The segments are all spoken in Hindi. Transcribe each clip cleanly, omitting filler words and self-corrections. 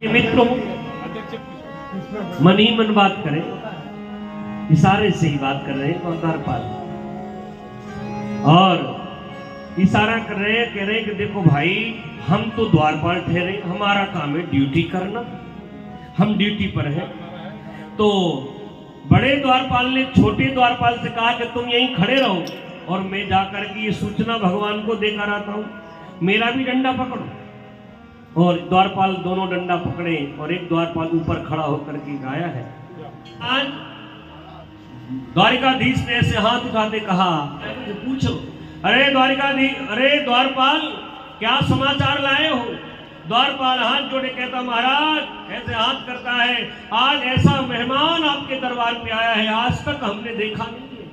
मित्रों, मन ही मन बात करें, इशारे से ही बात कर रहे हैं द्वारपाल, और इशारा कर रहे हैं, कह रहे हैं कि देखो भाई, हम तो द्वारपाल ठहरे, हमारा काम है ड्यूटी करना, हम ड्यूटी पर हैं। तो बड़े द्वारपाल ने छोटे द्वारपाल से कहा कि तुम यहीं खड़े रहो और मैं जाकर के ये सूचना भगवान को देकर आता हूं, मेरा भी डंडा पकड़ो। और द्वारपाल दोनों डंडा पकड़े और एक द्वारपाल ऊपर खड़ा होकर के गाया है। आज द्वारिकाधीश ने ऐसे हाथ उठाते कहा, पूछो, अरे द्वारिकाधीश, अरे द्वारपाल, क्या समाचार लाए हो? द्वारपाल हाथ जोड़े कहता, महाराज, ऐसे हाथ करता है, आज ऐसा मेहमान आपके दरबार पे आया है, आज तक हमने देखा नहीं है।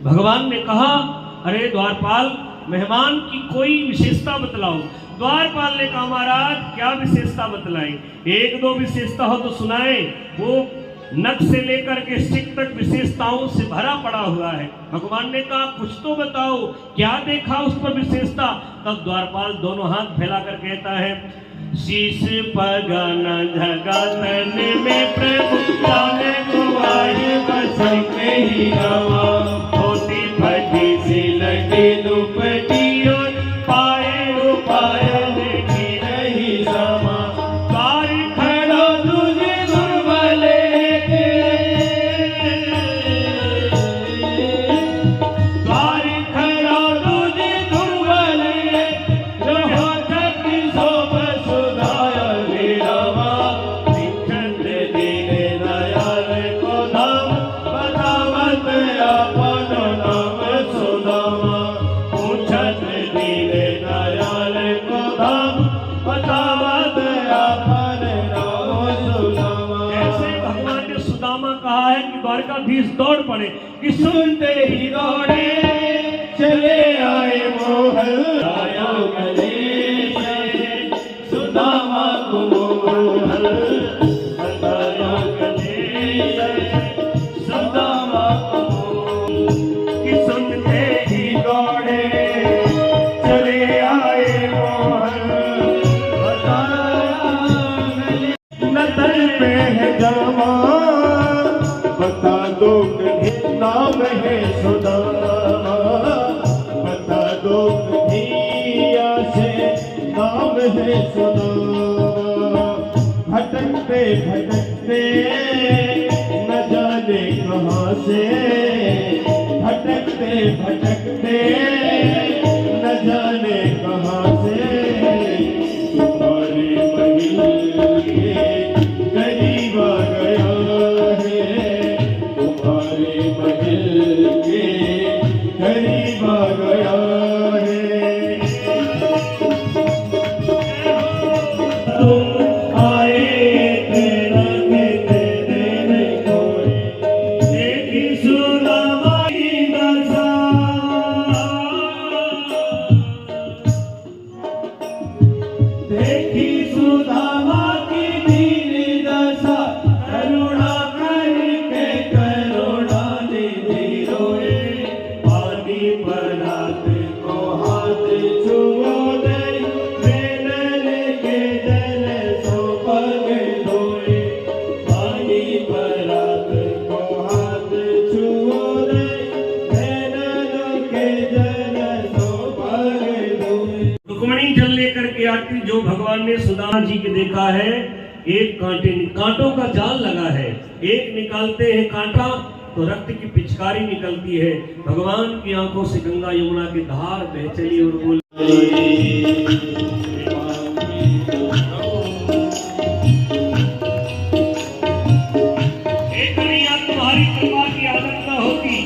भगवान ने कहा, अरे द्वारपाल, मेहमान की कोई विशेषता बतलाओ। द्वारपाल ने कहा, महाराज, क्या विशेषता बतलाएं? एक दो विशेषता हो तो सुनाए। वो नख से लेकर के सिक तक विशेषताओं से भरा पड़ा हुआ है। भगवान ने कहा, कुछ तो बताओ, क्या देखा उस पर विशेषता? तब द्वारपाल दोनों हाथ फैला कर कहता है, शीश पगन जगतन में प्रभु जाने को आए बसंग ही रवा, होती फटी सी लगी दुपटी और पाए उपाय देखी नहीं समा, बारी खड़ा तुझे दुर्बले के, बारी खड़ा तुझे दुर्बले, रहा शक्ति सोब सुधाया वीरवा, निखंड दीने दयाल को धाम, बतावत अपनो नाम सुदामा, पूछत दीने दयाल को धाम, बतावत अपन नाम सुदामा। ऐसे भगवान ने सुदामा कहा है कि द्वारकाधीश दौड़ पड़े, कि सुनते ही दौड़े चले आए मोहल, आया गले से सुदामा को मोहल, बताया गले से सुदामा को मोहल, कि सुनते ही दौड़े चले आए मोहल, बताया गले, नजर पे है जमा, बता दो कहीं नाम है सुदामा, बता दो कन्हैया से नाम है सुदामा, भटकते भटकते न जाने कहाँ से, भटकते भटकते न जाने कहाँ से, तुम्हारे महल के करीब आ गया है, तुम्हारे महल के करीब आ गया है। तुम आए तेरा के तेरे कोई, देखी सुदामा की दशा, देखी सुदामा की दीन दशा, करुणा करके करुणा निधि रोए, पानी पर रात को हाथ छुओ दे, मेनन के जल सो पग धोए, पानी पर रात को हाथ छुओ दे, मेनन के जल सो पग धोए। रुक्मिणी जल लेकर के आती, जो भगवान ने सुदामा जी के देखा है, एक कांटों का जाल लगा है, एक निकालते हैं कांटा तो रक्त की पिचकारी निकलती है। भगवान की आंखों से गंगा यमुना की धार बह चली और बोली, एक कन्हैया, तुम्हारी कृपा की आदत न होती,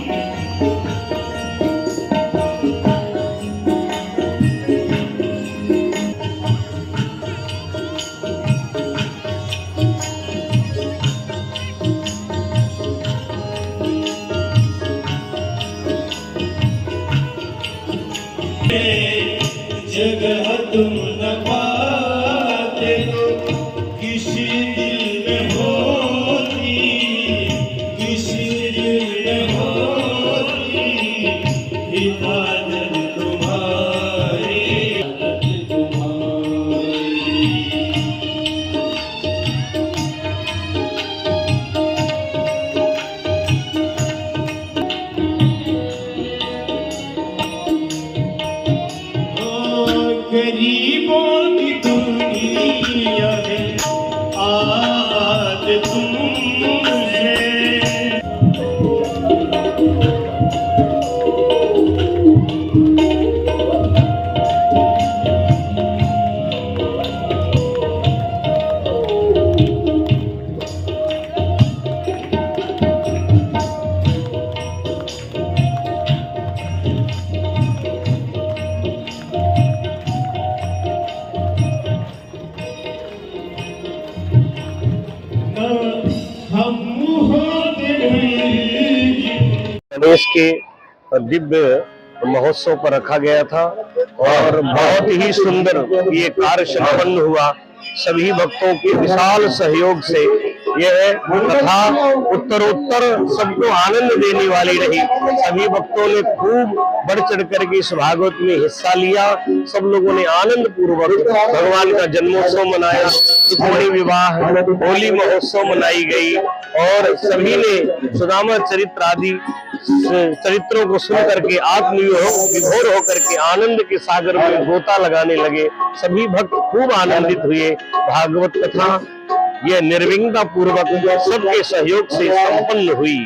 जगत गणेश के दिव्य महोत्सव पर रखा गया था और बहुत ही सुंदर ये कार्य संपन्न हुआ। सभी भक्तों के विशाल सहयोग से यह कथा उत्तरोत्तर सबको आनंद देने वाली रही। सभी भक्तों ने खूब बढ़ चढ़ करके इस भागवत में हिस्सा लिया। सब लोगों ने आनंद पूर्वक भगवान का जन्मोत्सव मनाया, रुक्मिणी विवाह, होली महोत्सव मनाई गई और सभी ने सुदामा चरित्र आदि चरित्रों को सुन करके आत्मविभोर होकर के आनंद के सागर में गोता लगाने लगे। सभी भक्त खूब आनंदित हुए। भागवत कथा यह निर्विघ्नता पूर्वक सबके सहयोग से संपन्न हुई।